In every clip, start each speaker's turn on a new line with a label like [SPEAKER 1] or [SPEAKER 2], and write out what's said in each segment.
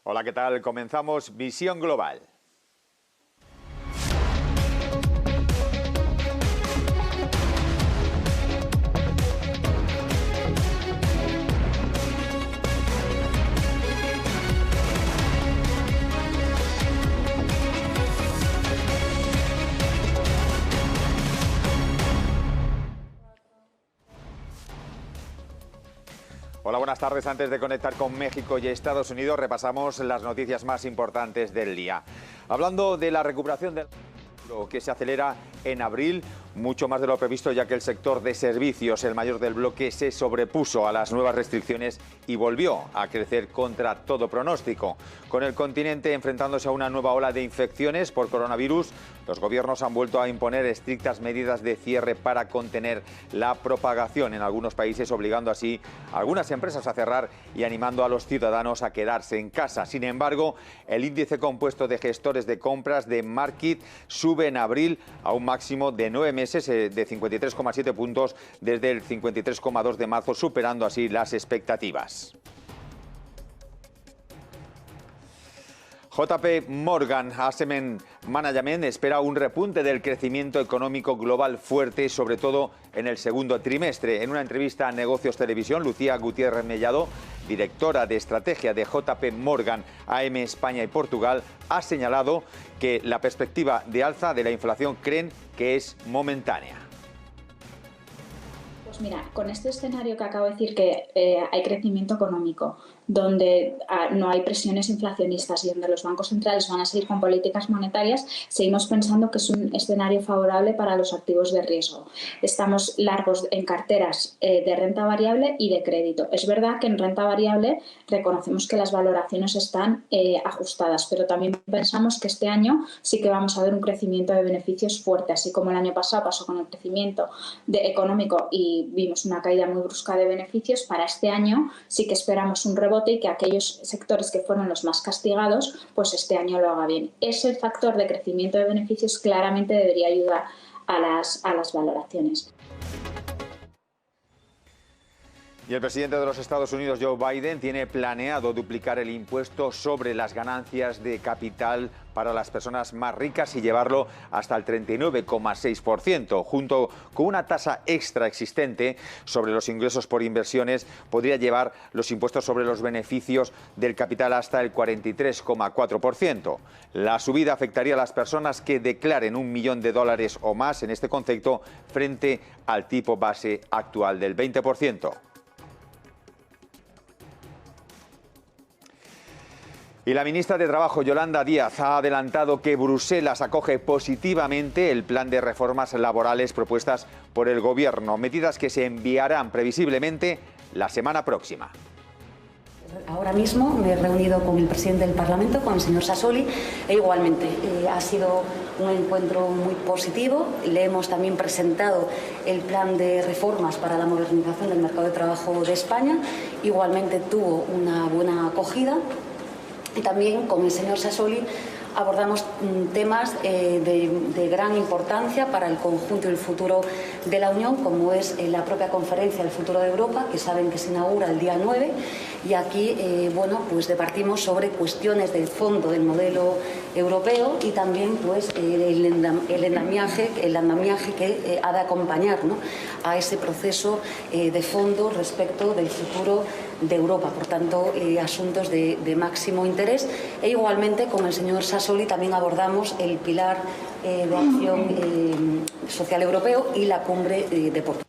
[SPEAKER 1] Hola, ¿qué tal? Comenzamos Visión Global. Hola, buenas tardes. Antes de conectar con México y Estados Unidos, repasamos las noticias más importantes del día. Hablando de la recuperación del que se acelera en abril, mucho más de lo previsto, ya que el sector de servicios, el mayor del bloque, se sobrepuso a las nuevas restricciones y volvió a crecer contra todo pronóstico. Con el continente enfrentándose a una nueva ola de infecciones por coronavirus, los gobiernos han vuelto a imponer estrictas medidas de cierre para contener la propagación en algunos países, obligando así a algunas empresas a cerrar y animando a los ciudadanos a quedarse en casa. Sin embargo, el índice compuesto de gestores de compras de Markit sube en abril a un máximo de 9 meses de 53,7 puntos desde el 53,2 de marzo, superando así las expectativas. JP Morgan Asset Management espera un repunte del crecimiento económico global fuerte, sobre todo en el segundo trimestre. En una entrevista a Negocios Televisión, Lucía Gutiérrez Mellado, directora de estrategia de JP Morgan AM España y Portugal, ha señalado que la perspectiva de alza de la inflación creen que es momentánea.
[SPEAKER 2] Pues mira, con este escenario que acabo de decir, que hay crecimiento económico, donde no hay presiones inflacionistas y donde los bancos centrales van a seguir con políticas monetarias, seguimos pensando que es un escenario favorable para los activos de riesgo. Estamos largos en carteras de renta variable y de crédito. Es verdad que en renta variable reconocemos que las valoraciones están ajustadas, pero también pensamos que este año sí que vamos a ver un crecimiento de beneficios fuerte, así como el año pasado pasó con el crecimiento económico y vimos una caída muy brusca de beneficios. Para este año sí que esperamos un rebote y que aquellos sectores que fueron los más castigados, pues este año lo haga bien. Ese factor de crecimiento de beneficios claramente debería ayudar a las valoraciones.
[SPEAKER 1] Y el presidente de los Estados Unidos, Joe Biden, tiene planeado duplicar el impuesto sobre las ganancias de capital para las personas más ricas y llevarlo hasta el 39,6%. Junto con una tasa extra existente sobre los ingresos por inversiones, podría llevar los impuestos sobre los beneficios del capital hasta el 43,4%. La subida afectaría a las personas que declaren $1 millón o más en este concepto, frente al tipo base actual del 20%. Y la ministra de Trabajo, Yolanda Díaz, ha adelantado que Bruselas acoge positivamente el plan de reformas laborales propuestas por el Gobierno, medidas que se enviarán previsiblemente la semana próxima.
[SPEAKER 3] Ahora mismo me he reunido con el presidente del Parlamento, con el señor Sassoli, e igualmente ha sido un encuentro muy positivo. Le hemos también presentado el plan de reformas para la modernización del mercado de trabajo de España. Igualmente tuvo una buena acogida. Y también con el señor Sassoli abordamos temas de gran importancia para el conjunto y el futuro de la Unión, como es la propia conferencia del futuro de Europa, que saben que se inaugura el día 9, y aquí bueno, pues debatimos sobre cuestiones del fondo del modelo europeo y también pues el andamiaje que ha de acompañar, ¿no?, a ese proceso de fondo respecto del futuro de Europa. Por tanto, asuntos de máximo interés. E igualmente con el señor Sassoli también abordamos el pilar de acción social europeo y la cumbre de Portugal.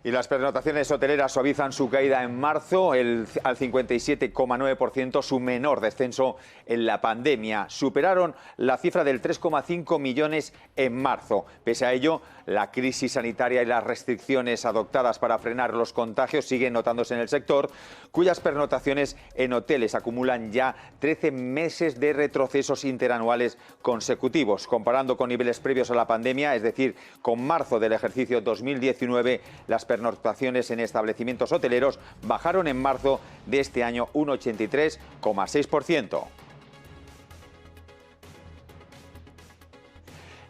[SPEAKER 1] Y las pernoctaciones hoteleras suavizan su caída en marzo al 57,9%, su menor descenso en la pandemia. Superaron la cifra del 3,5 millones en marzo. Pese a ello, la crisis sanitaria y las restricciones adoptadas para frenar los contagios siguen notándose en el sector, cuyas pernoctaciones en hoteles acumulan ya 13 meses de retrocesos interanuales consecutivos. Comparando con niveles previos a la pandemia, es decir, con marzo del ejercicio 2019, las pernoctaciones en establecimientos hoteleros bajaron en marzo de este año un 83,6%.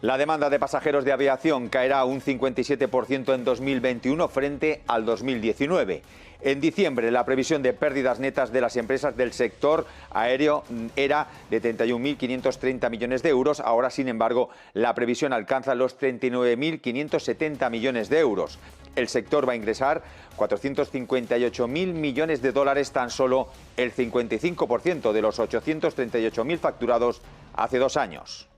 [SPEAKER 1] La demanda de pasajeros de aviación caerá un 57% en 2021 frente al 2019. En diciembre, la previsión de pérdidas netas de las empresas del sector aéreo era de 31.530 millones de euros. Ahora, sin embargo, la previsión alcanza los 39.570 millones de euros. El sector va a ingresar 458.000 millones de dólares, tan solo el 55% de los 838.000 facturados hace 2 años.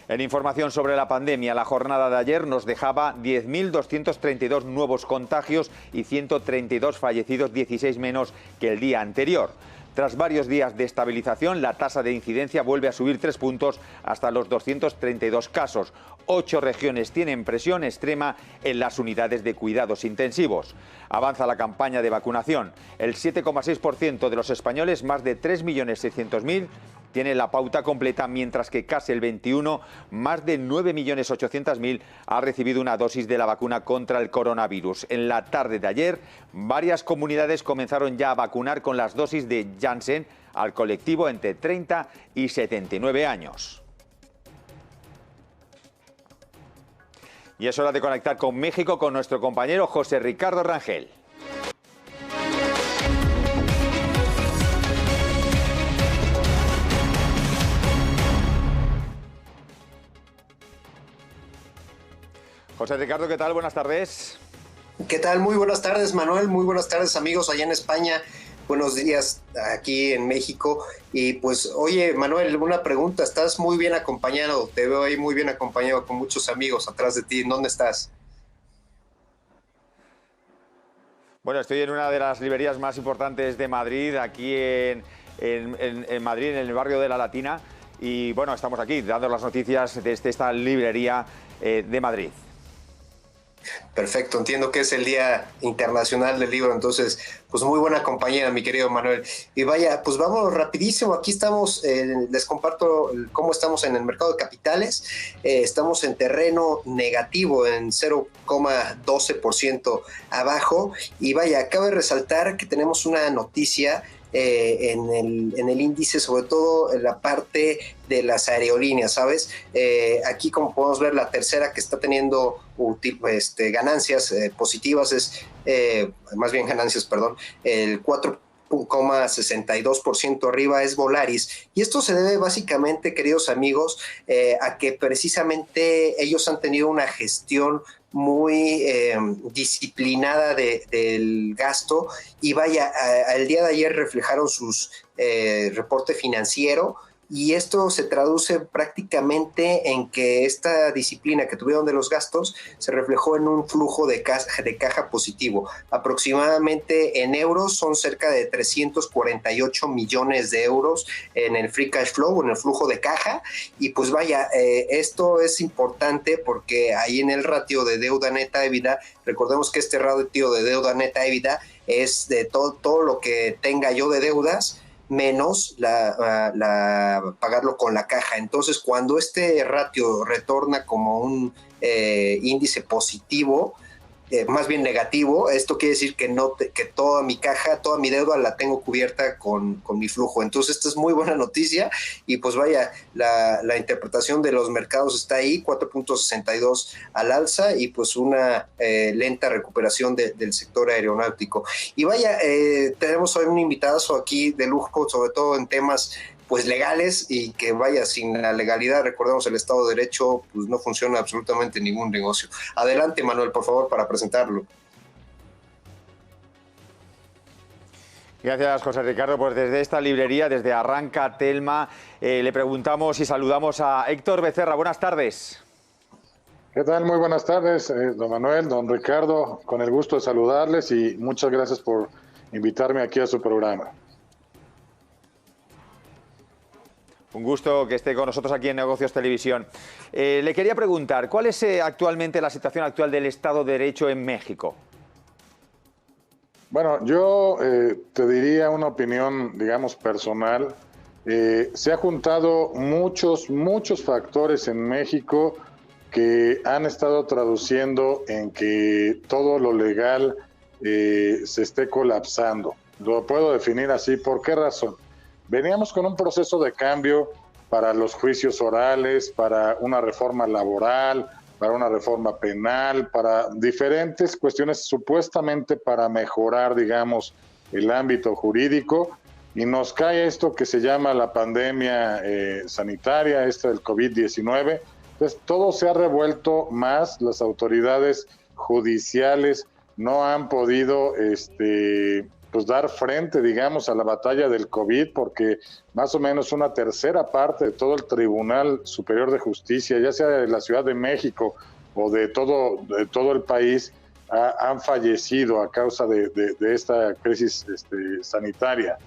[SPEAKER 1] En información sobre la pandemia, la jornada de ayer nos dejaba 10.232 nuevos contagios y 132 fallecidos, 16 menos que el día anterior. Tras varios días de estabilización, la tasa de incidencia vuelve a subir 3 puntos hasta los 232 casos. 8 regiones tienen presión extrema en las unidades de cuidados intensivos. Avanza la campaña de vacunación. El 7,6% de los españoles, más de 3.600.000, tiene la pauta completa, mientras que casi el 21%, más de 9.800.000, ha recibido una dosis de la vacuna contra el coronavirus. En la tarde de ayer, varias comunidades comenzaron ya a vacunar con las dosis de Janssen al colectivo entre 30 y 79 años. Y es hora de conectar con México con nuestro compañero José Ricardo Rangel. José Ricardo, ¿qué tal? Buenas tardes.
[SPEAKER 4] ¿Qué tal? Muy buenas tardes, Manuel. Muy buenas tardes, amigos allá en España. Buenos días aquí en México. Y pues, oye, Manuel, una pregunta. ¿Estás muy bien acompañado? Te veo ahí muy bien acompañado con muchos amigos atrás de ti. ¿Dónde estás?
[SPEAKER 1] Bueno, estoy en una de las librerías más importantes de Madrid, aquí en Madrid, en el barrio de La Latina. Y bueno, estamos aquí dando las noticias desde esta librería de Madrid.
[SPEAKER 4] Perfecto, entiendo que es el Día Internacional del Libro, entonces, pues muy buena compañía, mi querido Manuel. Y vaya, pues vamos rapidísimo, aquí estamos, les comparto cómo estamos en el mercado de capitales. Estamos en terreno negativo, en 0,12% abajo, y vaya, cabe resaltar que tenemos una noticia en el índice, sobre todo en la parte de las aerolíneas, ¿sabes? Aquí, como podemos ver, la tercera que está teniendo ganancias positivas es, más bien ganancias, perdón, el 4,62% arriba es Volaris, y esto se debe básicamente, queridos amigos, a que precisamente ellos han tenido una gestión muy disciplinada del gasto, y vaya, el día de ayer reflejaron sus reporte financiero, y esto se traduce prácticamente en que esta disciplina que tuvieron de los gastos se reflejó en un flujo de caja positivo. Aproximadamente en euros son cerca de 348 millones de euros en el free cash flow, en el flujo de caja. Y pues vaya, esto es importante porque ahí en el ratio de deuda neta EBITDA, recordemos que este ratio de deuda neta EBITDA es de todo lo que tenga yo de deudas menos pagarlo con la caja. Entonces, cuando este ratio retorna como un índice positivo, más bien negativo, esto quiere decir que que toda mi caja, toda mi deuda la tengo cubierta con mi flujo. Entonces, esta es muy buena noticia, y pues vaya, la interpretación de los mercados está ahí, 4.62 al alza, y pues una lenta recuperación del sector aeronáutico. Y vaya, tenemos hoy un invitadazo aquí de lujo, sobre todo en temas pues legales, y que vaya, sin la legalidad, recordemos, el Estado de Derecho, pues no funciona absolutamente ningún negocio. Adelante, Manuel, por favor, para presentarlo.
[SPEAKER 1] Gracias, José Ricardo. Pues desde esta librería, desde Arranca Telma, le preguntamos y saludamos a Héctor Becerra. Buenas tardes.
[SPEAKER 5] ¿Qué tal? Muy buenas tardes, don Manuel, don Ricardo. Con el gusto de saludarles y muchas gracias por invitarme aquí a su programa.
[SPEAKER 1] Un gusto que esté con nosotros aquí en Negocios Televisión. Le quería preguntar, ¿cuál es actualmente la situación actual del Estado de Derecho en México?
[SPEAKER 5] Bueno, yo te diría una opinión, digamos, personal. Se han juntado muchos factores en México que han estado traduciendo en que todo lo legal se esté colapsando. Lo puedo definir así. ¿Por qué razón? Veníamos con un proceso de cambio para los juicios orales, para una reforma laboral, para una reforma penal, para diferentes cuestiones supuestamente para mejorar, digamos, el ámbito jurídico, y nos cae esto que se llama la pandemia sanitaria, esta del COVID-19. Entonces, todo se ha revuelto más, las autoridades judiciales no han podido pues dar frente, digamos, a la batalla del COVID, porque más o menos una tercera parte de todo el Tribunal Superior de Justicia, ya sea de la Ciudad de México o de todo el país, han fallecido a causa de esta crisis sanitaria.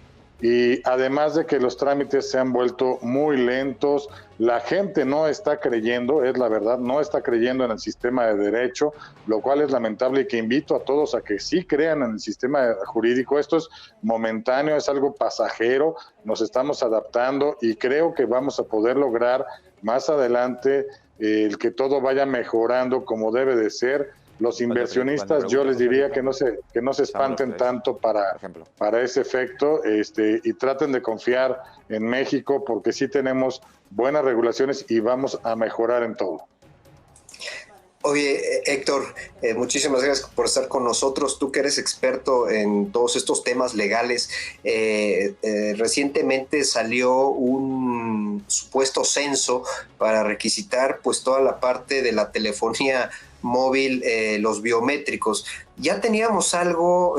[SPEAKER 5] Y además de que los trámites se han vuelto muy lentos, la gente no está creyendo, es la verdad, no está creyendo en el sistema de derecho, lo cual es lamentable, y que invito a todos a que sí crean en el sistema jurídico. Esto es momentáneo, es algo pasajero, nos estamos adaptando y creo que vamos a poder lograr más adelante el que todo vaya mejorando como debe de ser. Los inversionistas, yo les diría que no se espanten tanto para ese efecto, y traten de confiar en México, porque sí tenemos buenas regulaciones y vamos a mejorar en todo.
[SPEAKER 4] Oye, Héctor, muchísimas gracias por estar con nosotros. Tú que eres experto en todos estos temas legales, recientemente salió un supuesto censo para requisitar pues toda la parte de la telefonía móvil, los biométricos. Ya teníamos algo,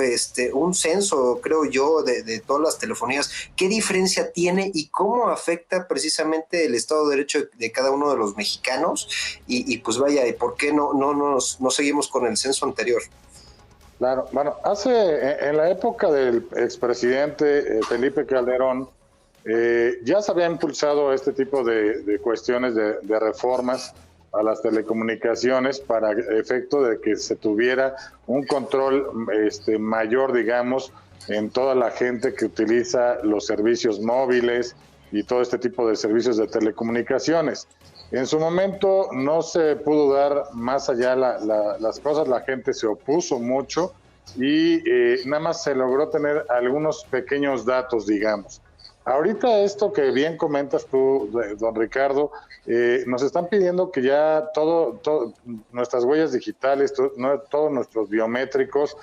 [SPEAKER 4] un censo, creo yo, de todas las telefonías. ¿Qué diferencia tiene y cómo afecta precisamente el Estado de Derecho de cada uno de los mexicanos? Y pues vaya, ¿por qué no seguimos con el censo anterior?
[SPEAKER 5] Claro, bueno, en la época del expresidente Felipe Calderón, ya se había impulsado este tipo de cuestiones de reformas a las telecomunicaciones para efecto de que se tuviera un control mayor, digamos, en toda la gente que utiliza los servicios móviles y todo este tipo de servicios de telecomunicaciones. En su momento no se pudo dar más allá las cosas, la gente se opuso mucho y nada más se logró tener algunos pequeños datos, digamos. Ahorita esto que bien comentas tú, don Ricardo, nos están pidiendo que ya todo nuestras huellas digitales, todos nuestros biométricos,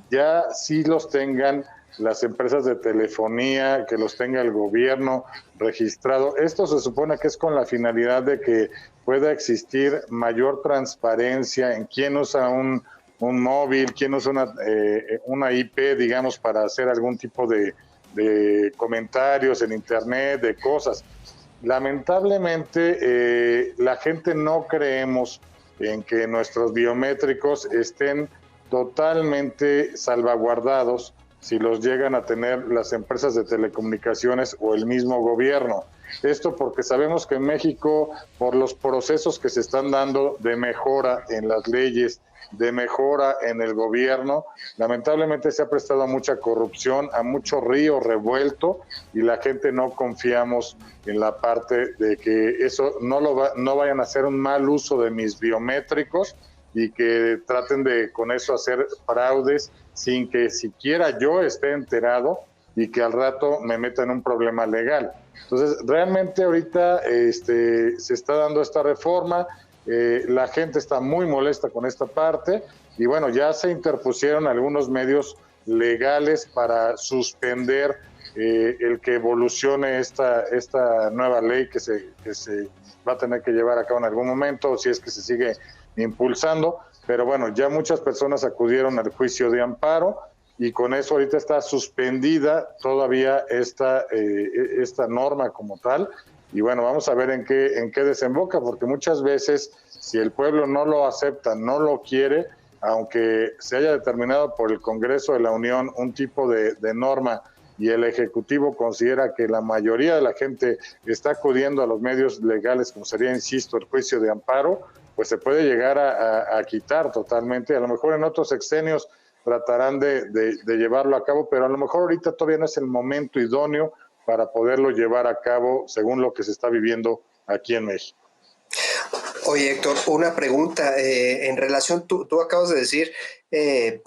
[SPEAKER 5] ya sí los tengan las empresas de telefonía, que los tenga el gobierno registrado. Esto se supone que es con la finalidad de que pueda existir mayor transparencia en quién usa un móvil, quién usa una IP, digamos, para hacer algún tipo de comentarios en internet, de cosas. Lamentablemente, la gente no creemos en que nuestros biométricos estén totalmente salvaguardados si los llegan a tener las empresas de telecomunicaciones o el mismo gobierno. Esto porque sabemos que en México, por los procesos que se están dando de mejora en las leyes, de mejora en el gobierno, lamentablemente se ha prestado a mucha corrupción, a mucho río revuelto, y la gente no confiamos en la parte de que eso no vayan a hacer un mal uso de mis biométricos y que traten de con eso hacer fraudes sin que siquiera yo esté enterado y que al rato me meta en un problema legal. Entonces, realmente ahorita se está dando esta reforma, la gente está muy molesta con esta parte y bueno, ya se interpusieron algunos medios legales para suspender el que evolucione esta nueva ley que se va a tener que llevar a cabo en algún momento, si es que se sigue impulsando, pero bueno, ya muchas personas acudieron al juicio de amparo y con eso ahorita está suspendida todavía esta norma como tal. Y bueno, vamos a ver en qué desemboca, porque muchas veces si el pueblo no lo acepta, no lo quiere, aunque se haya determinado por el Congreso de la Unión un tipo de norma y el Ejecutivo considera que la mayoría de la gente está acudiendo a los medios legales, como sería, insisto, el juicio de amparo, pues se puede llegar a quitar totalmente. A lo mejor en otros sexenios tratarán de llevarlo a cabo, pero a lo mejor ahorita todavía no es el momento idóneo para poderlo llevar a cabo según lo que se está viviendo aquí en México.
[SPEAKER 4] Oye, Héctor, una pregunta en relación, tú acabas de decir que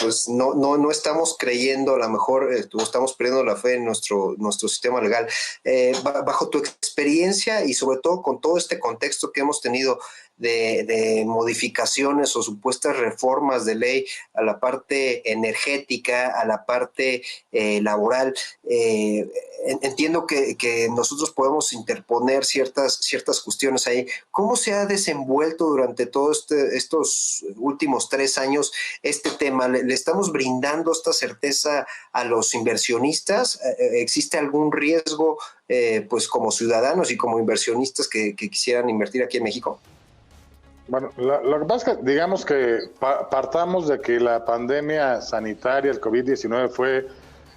[SPEAKER 4] pues no estamos creyendo, a lo mejor estamos perdiendo la fe en nuestro sistema legal. Bajo tu experiencia y sobre todo con todo este contexto que hemos tenido de modificaciones o supuestas reformas de ley a la parte energética, a la parte laboral, entiendo que nosotros podemos interponer ciertas cuestiones ahí. ¿Cómo se ha desenvuelto durante todos estos últimos 3 años este tema? ¿Le estamos brindando esta certeza a los inversionistas? ¿Existe algún riesgo pues como ciudadanos y como inversionistas que quisieran invertir aquí en México?
[SPEAKER 5] Bueno, lo que pasa es que digamos que partamos de que la pandemia sanitaria, el COVID-19, fue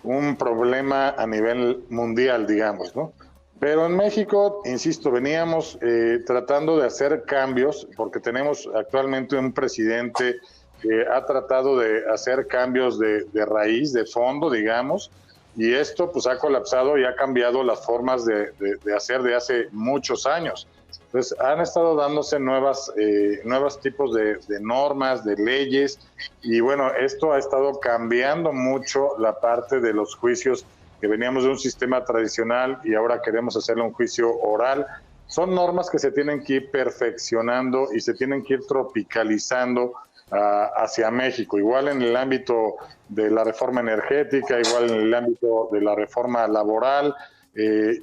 [SPEAKER 5] un problema a nivel mundial, digamos, ¿no? Pero en México, insisto, veníamos tratando de hacer cambios, porque tenemos actualmente un presidente que ha tratado de hacer cambios de raíz, de fondo, digamos, y esto pues ha colapsado y ha cambiado las formas de hacer de hace muchos años. Entonces han estado dándose nuevos tipos de normas, de leyes, y bueno, esto ha estado cambiando mucho la parte de los juicios, que veníamos de un sistema tradicional y ahora queremos hacerle un juicio oral. Son normas que se tienen que ir perfeccionando y se tienen que ir tropicalizando hacia México, igual en el ámbito de la reforma energética, igual en el ámbito de la reforma laboral.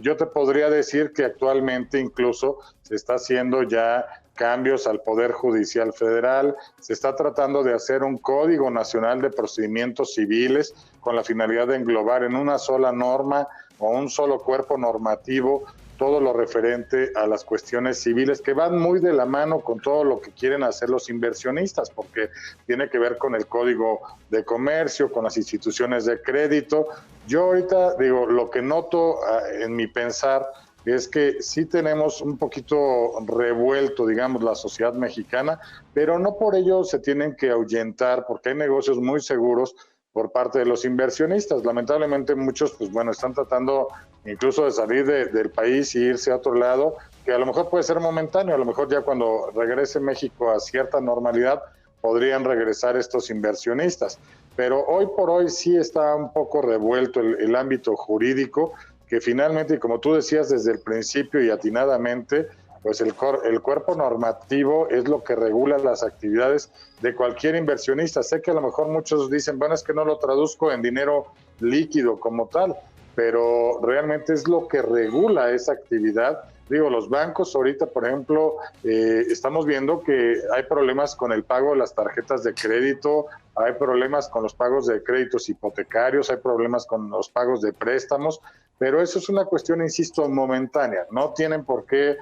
[SPEAKER 5] Yo te podría decir que actualmente incluso se está haciendo ya cambios al Poder Judicial Federal, se está tratando de hacer un Código Nacional de Procedimientos Civiles con la finalidad de englobar en una sola norma o un solo cuerpo normativo todo lo referente a las cuestiones civiles, que van muy de la mano con todo lo que quieren hacer los inversionistas, porque tiene que ver con el Código de Comercio, con las instituciones de crédito. Yo ahorita digo, lo que noto en mi pensar es que sí tenemos un poquito revuelto, digamos, la sociedad mexicana, pero no por ello se tienen que ahuyentar, porque hay negocios muy seguros por parte de los inversionistas. Lamentablemente muchos, pues bueno, están tratando incluso de salir del país y irse a otro lado, que a lo mejor puede ser momentáneo, a lo mejor ya cuando regrese México a cierta normalidad, podrían regresar estos inversionistas. Pero hoy por hoy sí está un poco revuelto el ámbito jurídico, que finalmente, y como tú decías desde el principio y atinadamente, pues el cuerpo normativo es lo que regula las actividades de cualquier inversionista. Sé que a lo mejor muchos dicen, bueno, es que no lo traduzco en dinero líquido como tal, pero realmente es lo que regula esa actividad. Digo, los bancos ahorita, por ejemplo, estamos viendo que hay problemas con el pago de las tarjetas de crédito, hay problemas con los pagos de créditos hipotecarios, hay problemas con los pagos de préstamos, pero eso es una cuestión, insisto, momentánea. No tienen por qué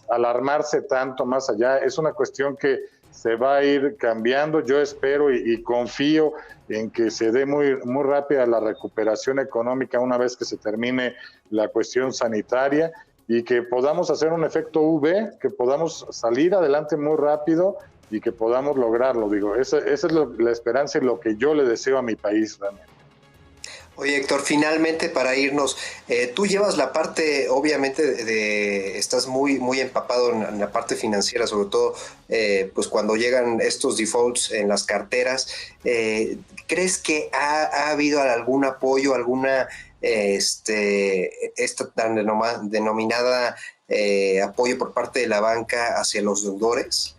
[SPEAKER 5] alarmarse tanto más allá. Es una cuestión que se va a ir cambiando. Yo espero y confío en que se dé muy rápida la recuperación económica una vez que se termine la cuestión sanitaria y que podamos hacer un efecto V, que podamos salir adelante muy rápido y que podamos lograrlo. Digo, esa es la esperanza y lo que yo le deseo a mi país realmente.
[SPEAKER 4] Oye, Héctor, finalmente para irnos, tú llevas la parte, obviamente, estás muy empapado en la parte financiera, sobre todo pues cuando llegan estos defaults en las carteras. ¿Crees que ha habido algún apoyo, alguna esta tan denominada apoyo por parte de la banca hacia los deudores?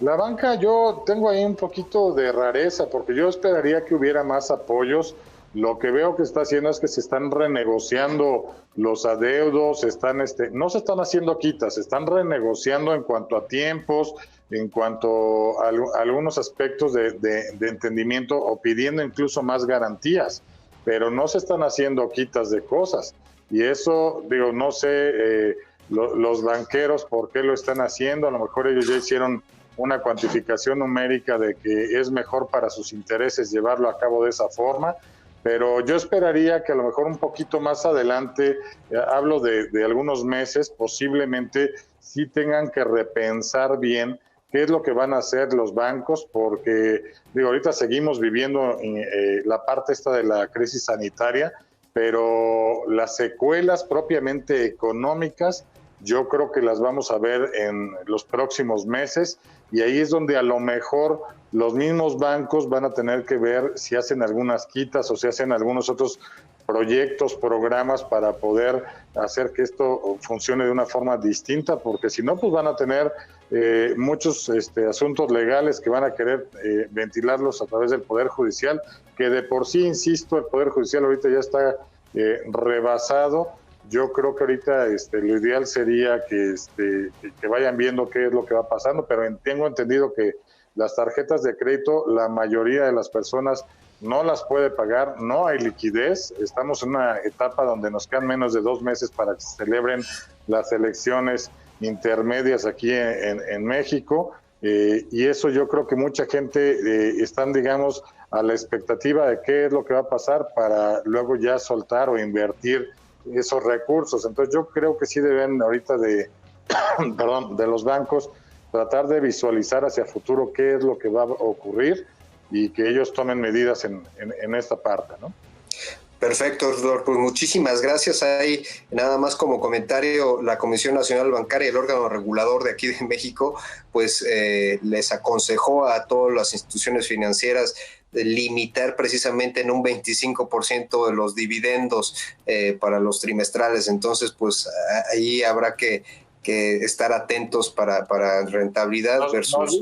[SPEAKER 5] La banca, yo tengo ahí un poquito de rareza, porque yo esperaría que hubiera más apoyos. Lo que veo que está haciendo es que se están renegociando los adeudos, no se están haciendo quitas, se están renegociando en cuanto a tiempos, en cuanto a algunos aspectos de entendimiento o pidiendo incluso más garantías, pero no se están haciendo quitas de cosas. Y eso, digo, no sé los banqueros por qué lo están haciendo, a lo mejor ellos ya hicieron una cuantificación numérica de que es mejor para sus intereses llevarlo a cabo de esa forma. Pero yo esperaría que a lo mejor un poquito más adelante, hablo de algunos meses, posiblemente sí tengan que repensar bien qué es lo que van a hacer los bancos, porque digo, ahorita seguimos viviendo la parte esta de la crisis sanitaria pero las secuelas propiamente económicas yo creo que las vamos a ver en los próximos meses, y ahí es donde a lo mejor los mismos bancos van a tener que ver si hacen algunas quitas o si hacen algunos otros proyectos, programas para poder hacer que esto funcione de una forma distinta, porque si no, pues van a tener muchos asuntos legales que van a querer ventilarlos a través del Poder Judicial, que de por sí, insisto, el Poder Judicial ahorita ya está rebasado. Yo creo que ahorita lo ideal sería que vayan viendo qué es lo que va pasando, pero tengo entendido que las tarjetas de crédito, la mayoría de las personas no las puede pagar, no hay liquidez. Estamos en una etapa donde nos quedan menos de 2 meses para que se celebren las elecciones intermedias aquí en México, y eso yo creo que mucha gente están, digamos, a la expectativa de qué es lo que va a pasar para luego ya soltar o invertir esos recursos. Entonces yo creo que sí deben ahorita de los bancos tratar de visualizar hacia futuro qué es lo que va a ocurrir y que ellos tomen medidas en esta parte, ¿no?
[SPEAKER 4] Perfecto, doctor. Pues muchísimas gracias. Ahí, nada más como comentario, la Comisión Nacional Bancaria, el órgano regulador de aquí de México, pues les aconsejó a todas las instituciones financieras de limitar precisamente en un 25% de los dividendos para los trimestrales. Entonces, pues ahí habrá que estar atentos para rentabilidad versus...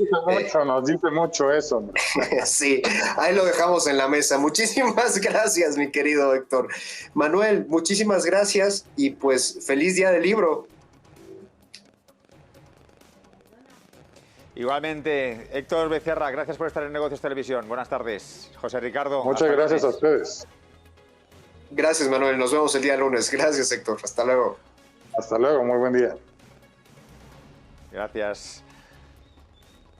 [SPEAKER 5] Nos dice mucho eso.
[SPEAKER 4] Sí, ahí lo dejamos en la mesa. Muchísimas gracias, mi querido Héctor. Manuel, muchísimas gracias y pues feliz día del libro.
[SPEAKER 1] Igualmente, Héctor Becerra, gracias por estar en Negocios Televisión. Buenas tardes. José Ricardo.
[SPEAKER 5] Muchas gracias a ustedes.
[SPEAKER 4] Gracias, Manuel. Nos vemos el día lunes. Gracias, Héctor. Hasta luego.
[SPEAKER 5] Hasta luego. Muy buen día.
[SPEAKER 1] Gracias.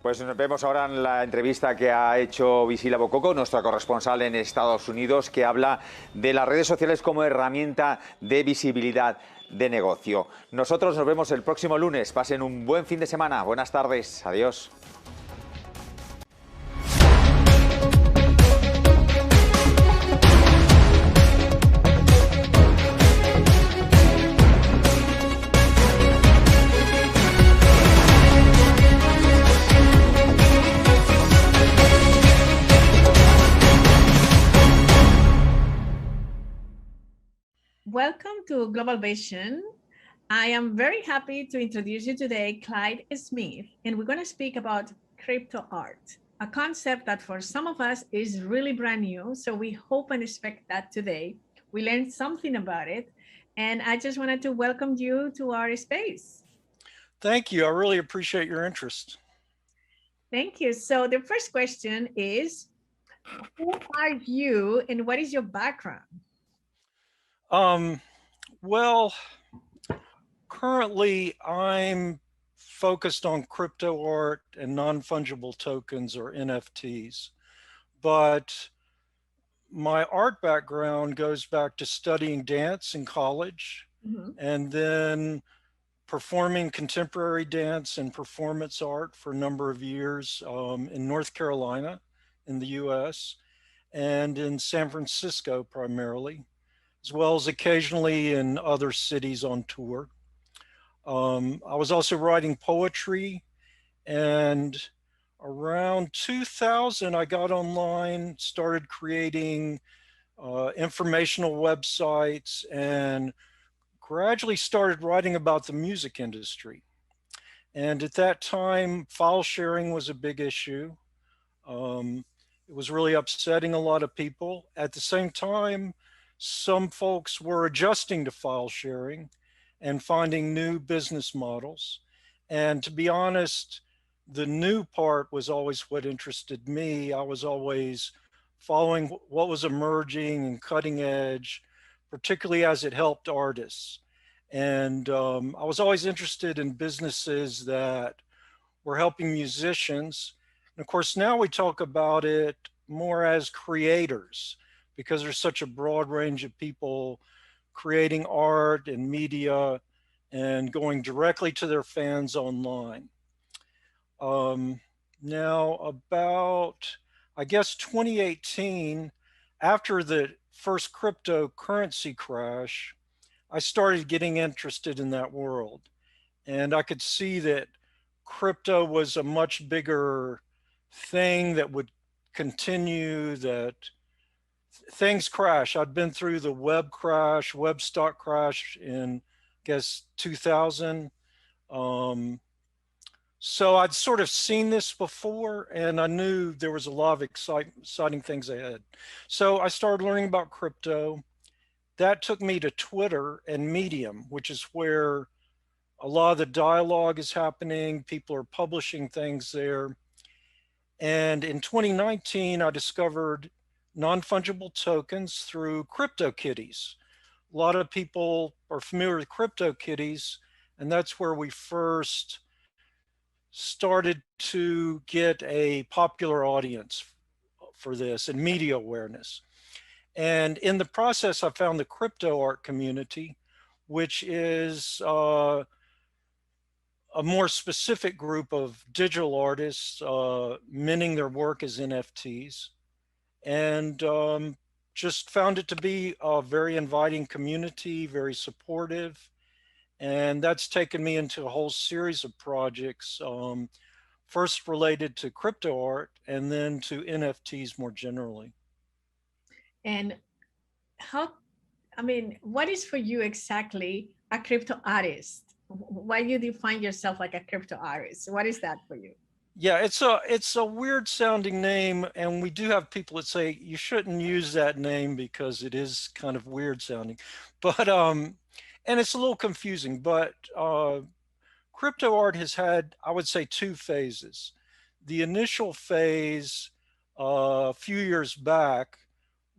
[SPEAKER 1] Pues nos vemos ahora en la entrevista que ha hecho Visila Bococo, nuestra corresponsal en Estados Unidos, que habla de las redes sociales como herramienta de visibilidad de negocio. Nosotros nos vemos el próximo lunes. Pasen un buen fin de semana. Buenas tardes. Adiós.
[SPEAKER 6] Welcome to Global Vision. I am very happy to introduce you today Clyde Smith, and we're going to speak about crypto art, a concept that for some of us is really brand new. So we hope and expect that today we learned something about it. And I just wanted to welcome you to our space.
[SPEAKER 7] Thank you. I really appreciate your interest.
[SPEAKER 6] Thank you. So the first question is, who are you and what is your background?
[SPEAKER 7] Well, currently I'm focused on crypto art and non-fungible tokens, or NFTs, but my art background goes back to studying dance in college, and then performing contemporary dance and performance art for a number of years in North Carolina in the US and in San Francisco primarily, as well as occasionally in other cities on tour. I was also writing poetry, and around 2000, I got online, started creating informational websites, and gradually started writing about the music industry. And at that time, file sharing was a big issue. It was really upsetting a lot of people. At the same time, some folks were adjusting to file sharing and finding new business models. And to be honest, the new part was always what interested me. I was always following what was emerging and cutting edge, particularly as it helped artists. And I was always interested in businesses that were helping musicians. And of course, now we talk about it more as creators, because there's such a broad range of people creating art and media and going directly to their fans online. Now about, I guess, 2018, after the first cryptocurrency crash, I started getting interested in that world. And I could see that crypto was a much bigger thing that would continue, that things crash. I'd been through the web crash, web stock crash in, I guess, 2000. So I'd sort of seen this before, and I knew there was a lot of exciting things ahead. So I started learning about crypto. That took me to Twitter and Medium, which is where a lot of the dialogue is happening. People are publishing things there. And in 2019, I discovered non-fungible tokens through CryptoKitties. A lot of people are familiar with CryptoKitties, and that's where we first started to get a popular audience for this and media awareness. And in the process, I found the crypto art community, which is a more specific group of digital artists minting their work as NFTs, and just found it to be a very inviting community, very supportive. And that's taken me into a whole series of projects, first related to crypto art and then to NFTs more generally.
[SPEAKER 6] And what is for you exactly a crypto artist? Why do you define yourself like a crypto artist? What is that for you?
[SPEAKER 7] Yeah, it's a weird sounding name, and we do have people that say you shouldn't use that name because it is kind of weird sounding, but and it's a little confusing. But crypto art has had, I would say, two phases. The initial phase a few years back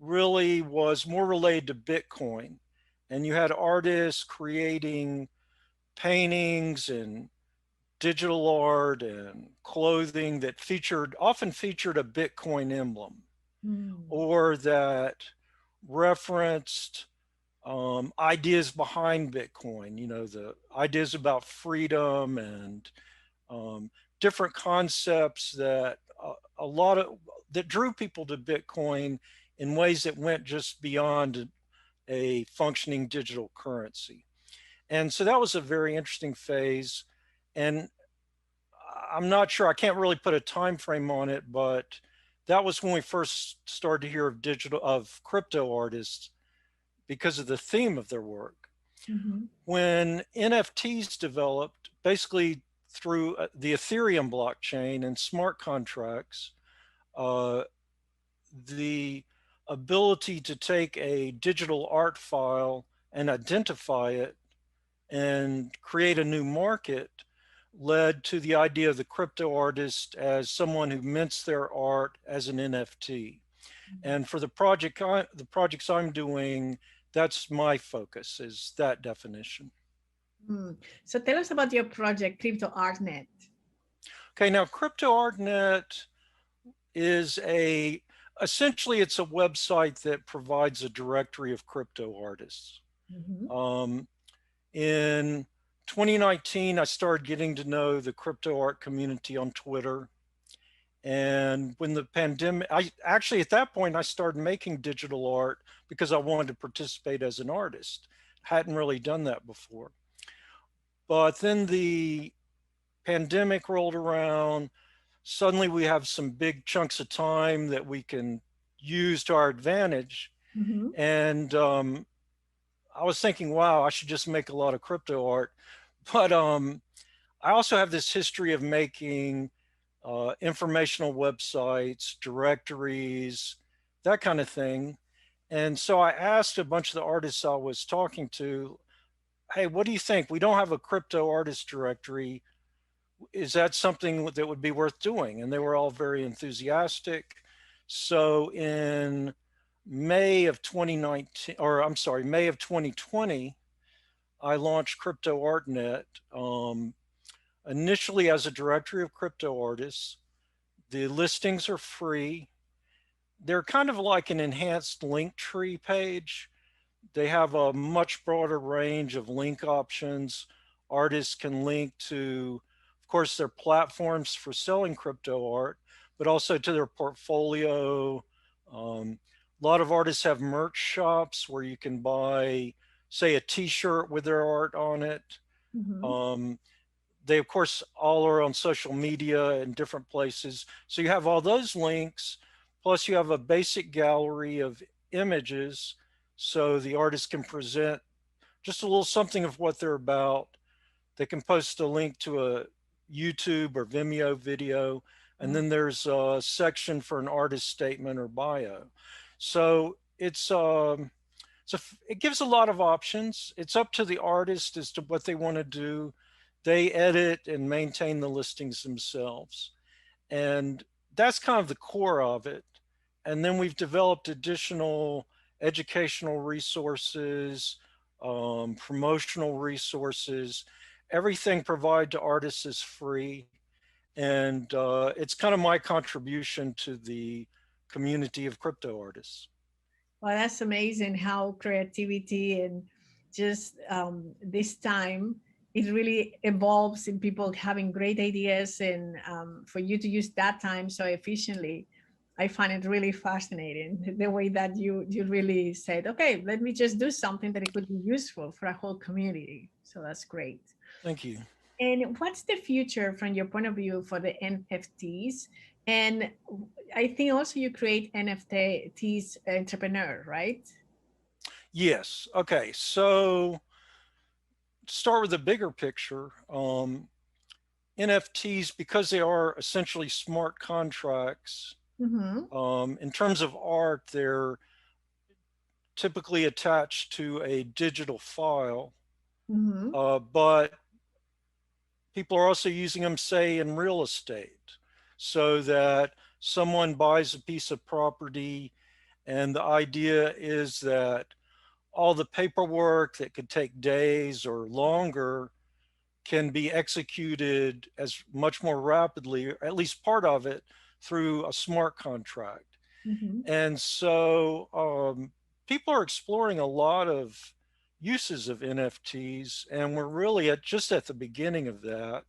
[SPEAKER 7] really was more related to Bitcoin, and you had artists creating paintings and digital art and clothing that often featured a Bitcoin emblem, or that referenced ideas behind Bitcoin, the ideas about freedom and different concepts that that drew people to Bitcoin in ways that went just beyond a functioning digital currency. And so that was a very interesting phase. And I'm not sure, I can't really put a time frame on it, but that was when we first started to hear of crypto artists because of the theme of their work. Mm-hmm. When NFTs developed, basically through the Ethereum blockchain and smart contracts, the ability to take a digital art file and identify it and create a new market led to the idea of the crypto artist as someone who mints their art as an NFT. And for the projects I'm doing, that's my focus, is that definition.
[SPEAKER 6] So tell us about your project, Crypto ArtNet.
[SPEAKER 7] Okay, now Crypto ArtNet is essentially it's a website that provides a directory of crypto artists. Mm-hmm. In 2019, I started getting to know the crypto art community on Twitter. And when the pandemic, at that point, I started making digital art because I wanted to participate as an artist. Hadn't really done that before. But then the pandemic rolled around. Suddenly we have some big chunks of time that we can use to our advantage. Mm-hmm. And I was thinking, wow, I should just make a lot of crypto art. But I also have this history of making informational websites, directories, that kind of thing. And so I asked a bunch of the artists I was talking to, hey, what do you think? We don't have a crypto artist directory. Is that something that would be worth doing? And they were all very enthusiastic. So in May of 2020, I launched Crypto ArtNet, initially as a directory of crypto artists. The listings are free. They're kind of like an enhanced Linktree page. They have a much broader range of link options. Artists can link to, of course, their platforms for selling crypto art, but also to their portfolio, A lot of artists have merch shops where you can buy, say, a t-shirt with their art on it.
[SPEAKER 6] Mm-hmm.
[SPEAKER 7] They, of course, all are on social media in different places. So you have all those links, plus you have a basic gallery of images so the artist can present just a little something of what they're about. They can post a link to a YouTube or Vimeo video, and then there's a section for an artist statement or bio. So it gives a lot of options. It's up to the artist as to what they want to do. They edit and maintain the listings themselves. And that's kind of the core of it. And then we've developed additional educational resources, promotional resources. Everything provided to artists is free. And it's kind of my contribution to the community of crypto artists.
[SPEAKER 6] Well, that's amazing how creativity and just this time, it really evolves in people having great ideas, and for you to use that time so efficiently. I find it really fascinating the way that you really said, okay, let me just do something that it could be useful for a whole community. So that's great.
[SPEAKER 7] Thank you.
[SPEAKER 6] And what's the future from your point of view for the NFTs? And I think also you create NFTs entrepreneur, right?
[SPEAKER 7] Yes. Okay. So start with the bigger picture. NFTs, because they are essentially smart contracts, in terms of art, they're typically attached to a digital file, but people are also using them, say, in real estate, so that someone buys a piece of property, and the idea is that all the paperwork that could take days or longer can be executed as much more rapidly, or at least part of it, through a smart contract. And so people are exploring a lot of uses of NFTs, and we're really just at the beginning of that.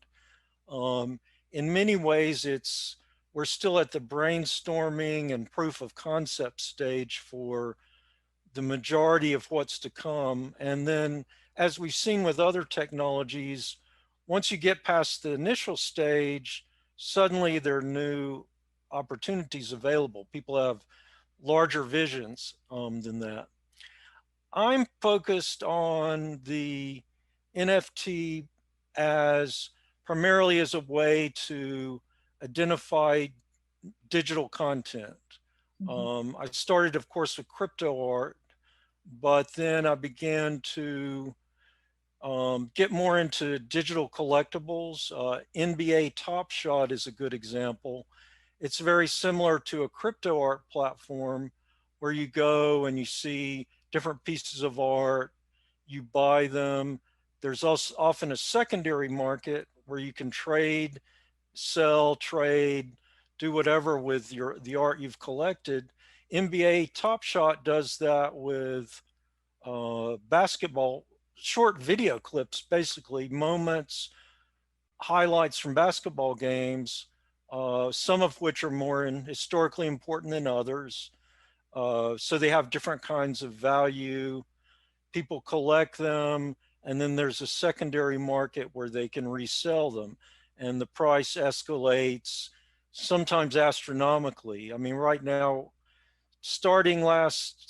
[SPEAKER 7] In many ways, we're still at the brainstorming and proof of concept stage for the majority of what's to come. And then, as we've seen with other technologies, once you get past the initial stage, suddenly there are new opportunities available. People have larger visions than that. I'm focused on the NFT primarily as a way to identify digital content. I started, of course, with crypto art, but then I began to get more into digital collectibles. NBA Top Shot is a good example. It's very similar to a crypto art platform where you go and you see different pieces of art, you buy them. There's also often a secondary market where you can trade, sell, trade, do whatever with the art you've collected. NBA Top Shot does that with basketball, short video clips, basically moments, highlights from basketball games, some of which are more historically important than others. So they have different kinds of value. People collect them, and then there's a secondary market where they can resell them, and the price escalates, sometimes astronomically. I mean, right now, starting last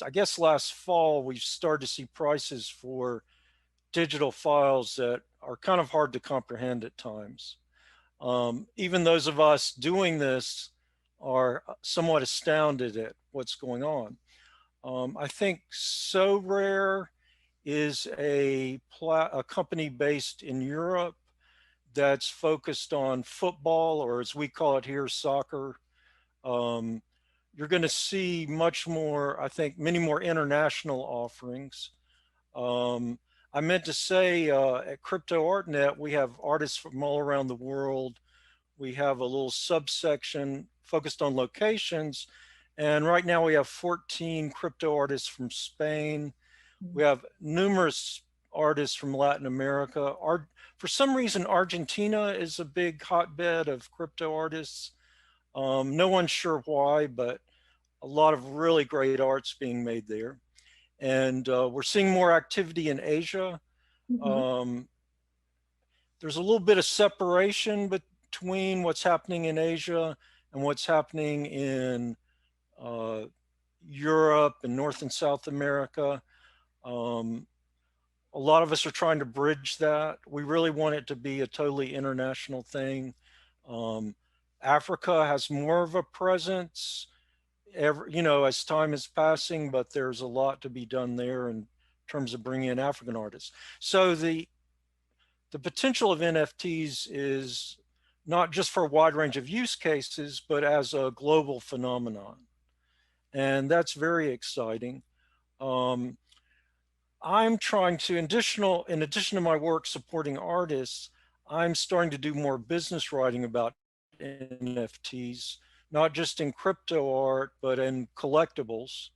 [SPEAKER 7] fall, we've started to see prices for digital files that are kind of hard to comprehend at times. Even those of us doing this are somewhat astounded at what's going on. I think SoRare is a company based in Europe that's focused on football, or as we call it here, soccer. You're going to see much more, I think, many more international offerings. I meant to say at Crypto ArtNet, we have artists from all around the world. We have a little subsection focused on locations. And right now we have 14 crypto artists from Spain. We have numerous artists from Latin America. For some reason, Argentina is a big hotbed of crypto artists. No one's sure why, but a lot of really great art's being made there. And we're seeing more activity in Asia. There's a little bit of separation between what's happening in Asia and what's happening in Europe and North and South America. A lot of us are trying to bridge that. We really want it to be a totally international thing. Africa has more of a presence, as time is passing, but there's a lot to be done there in terms of bringing in African artists. So the potential of NFTs is not just for a wide range of use cases, but as a global phenomenon. And that's very exciting. I'm trying to, in addition to my work supporting artists, I'm starting to do more business writing about NFTs, not just in crypto art, but in collectibles.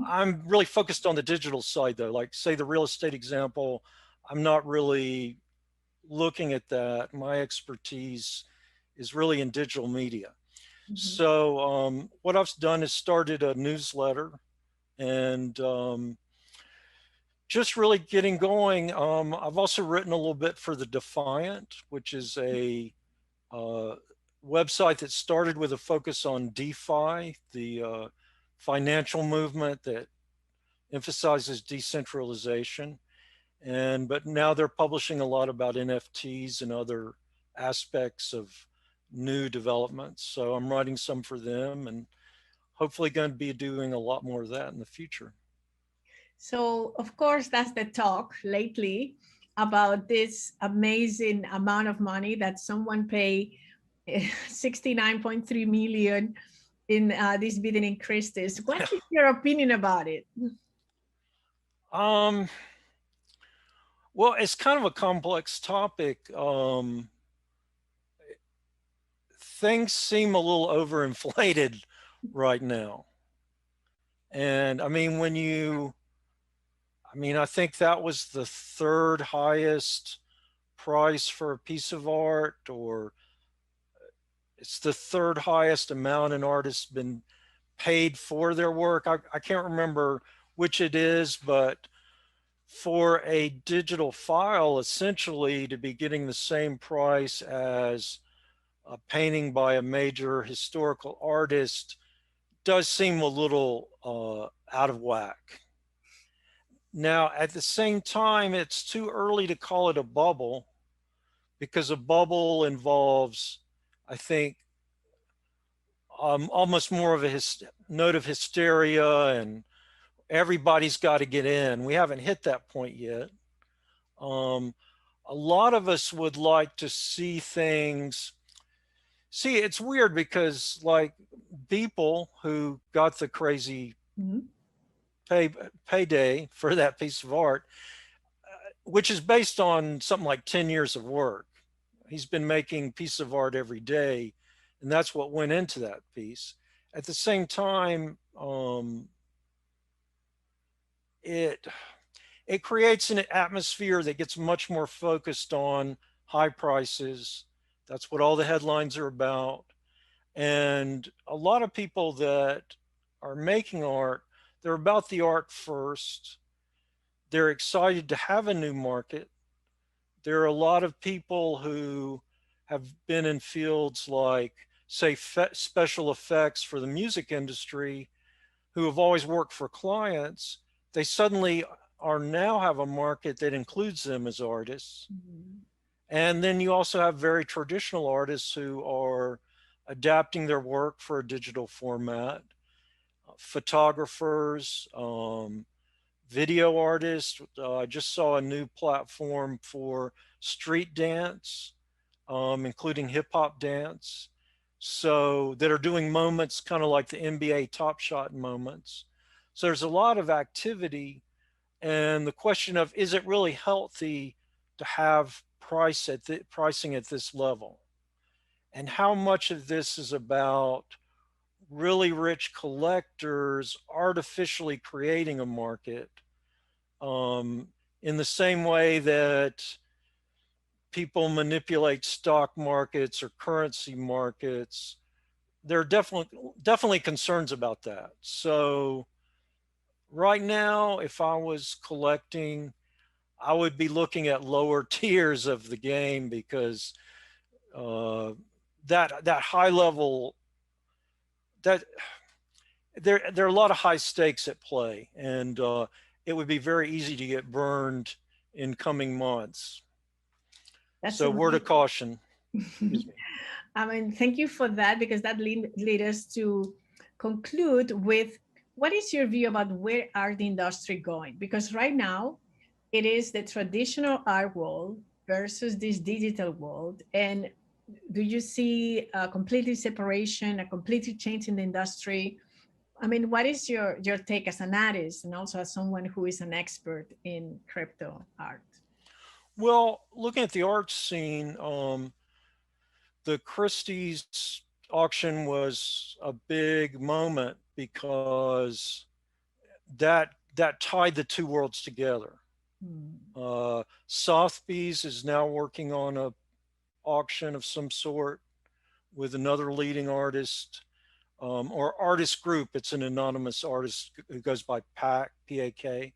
[SPEAKER 7] I'm really focused on the digital side though, like say the real estate example, I'm not really looking at that. My expertise is really in digital media. So what I've done is started a newsletter and just really getting going. I've also written a little bit for The Defiant, which is a website that started with a focus on DeFi, the financial movement that emphasizes decentralization. But now they're publishing a lot about NFTs and other aspects of new developments. So I'm writing some for them and hopefully going to be doing a lot more of that in the future.
[SPEAKER 6] So of course, that's the talk lately about this amazing amount of money that someone paid 69.3 million in this bidding in Christie's. What is your opinion about it?
[SPEAKER 7] Well, it's kind of a complex topic. Things seem a little overinflated right now. And I mean, I think that was the third highest price for a piece of art, or it's the third highest amount an artist's been paid for their work. I can't remember which it is, but for a digital file, essentially to be getting the same price as a painting by a major historical artist does seem a little out of whack. Now, at the same time, it's too early to call it a bubble, because a bubble involves, I think, almost more of a note of hysteria and everybody's got to get in. We haven't hit that point yet. A lot of us would like to see things. See, it's weird because like people who got the crazy payday for that piece of art, which is based on something like 10 years of work. He's been making pieces of art every day, and that's what went into that piece. At the same time, it creates an atmosphere that gets much more focused on high prices. That's what all the headlines are about. And a lot of people that are making art, they're about the art first. They're excited to have a new market. There are a lot of people who have been in fields like, say, special effects for the music industry, who have always worked for clients. They suddenly now have a market that includes them as artists. And then you also have very traditional artists who are adapting their work for a digital format. Photographers, video artists. I just saw a new platform for street dance, including hip hop dance. So that are doing moments kind of like the NBA Top Shot moments. So there's a lot of activity, and the question of, is it really healthy to have pricing at this level? And how much of this is about really rich collectors artificially creating a market, in the same way that people manipulate stock markets or currency markets there are definitely concerns about that. So right now, if I was collecting, I would be looking at lower tiers of the game, because that high level, that there are a lot of high stakes at play, and it would be very easy to get burned in coming months.
[SPEAKER 6] That's
[SPEAKER 7] so word of caution.
[SPEAKER 6] I mean, thank you for that, because that lead us to conclude with, what is your view about where are the industry going? Because right now it is the traditional art world versus this digital world. And do you see a completely separation, a completely change in the industry? I mean, what is your take as an artist and also as someone who is an expert in crypto art?
[SPEAKER 7] Well, looking at the art scene, the Christie's auction was a big moment, because that tied the two worlds together. Sotheby's is now working on a auction of some sort with another leading artist, or artist group. It's an anonymous artist who goes by PAK, P-A-K.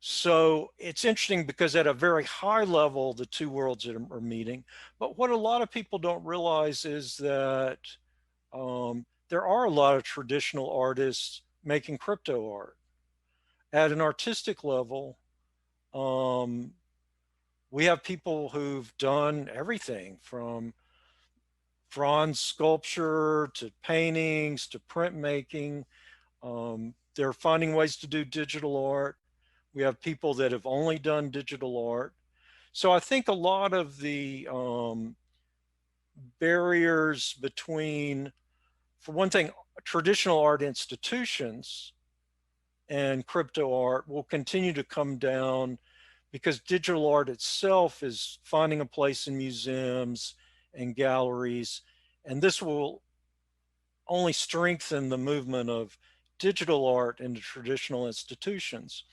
[SPEAKER 7] So it's interesting, because at a very high level, the two worlds are meeting. But what a lot of people don't realize is that there are a lot of traditional artists making crypto art. At an artistic level, we have people who've done everything from bronze sculpture to paintings to printmaking. They're finding ways to do digital art. We have people that have only done digital art. So I think a lot of the barriers between, for one thing, traditional art institutions and crypto art will continue to come down, because digital art itself is finding a place in museums and galleries. And this will only strengthen the movement of digital art into traditional institutions.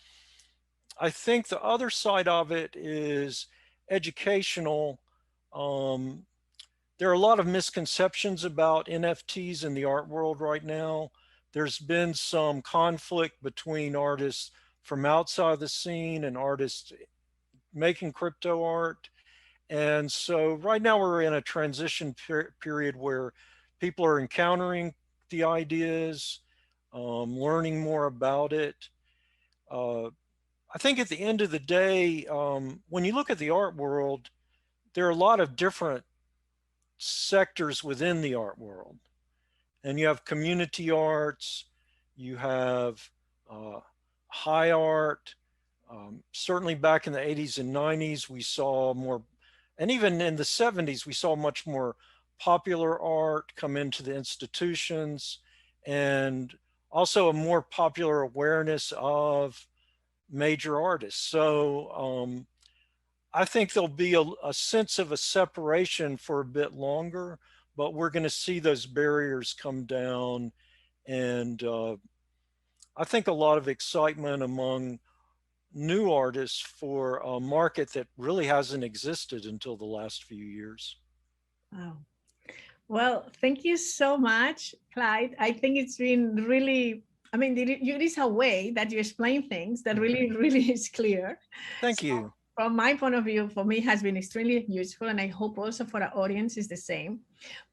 [SPEAKER 7] I think the other side of it is educational. There are a lot of misconceptions about NFTs in the art world right now. There's been some conflict between artists from outside the scene and artists making crypto art. And so right now we're in a transition period where people are encountering the ideas, learning more about it. I think at the end of the day, when you look at the art world, there are a lot of different sectors within the art world. And you have community arts, you have high art. Certainly back in the 80s and 90s, we saw more, and even in the 70s, we saw much more popular art come into the institutions, and also a more popular awareness of major artists. So I think there'll be a sense of a separation for a bit longer, but we're going to see those barriers come down. And I think a lot of excitement among new artists for a market that really hasn't existed until the last few years.
[SPEAKER 6] Wow. Well, thank you so much, Clyde. I think it's been really, I mean, it is a way that you explain things that really, really is clear.
[SPEAKER 7] Thank you.
[SPEAKER 6] From my point of view, for me, it has been extremely useful, and I hope also for our audience is the same.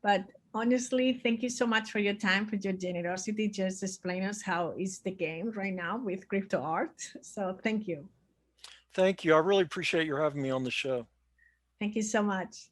[SPEAKER 6] But honestly, thank you so much for your time, for your generosity, just explain us how is the game right now with crypto art. So thank you.
[SPEAKER 7] Thank you. I really appreciate your having me on the show.
[SPEAKER 6] Thank you so much.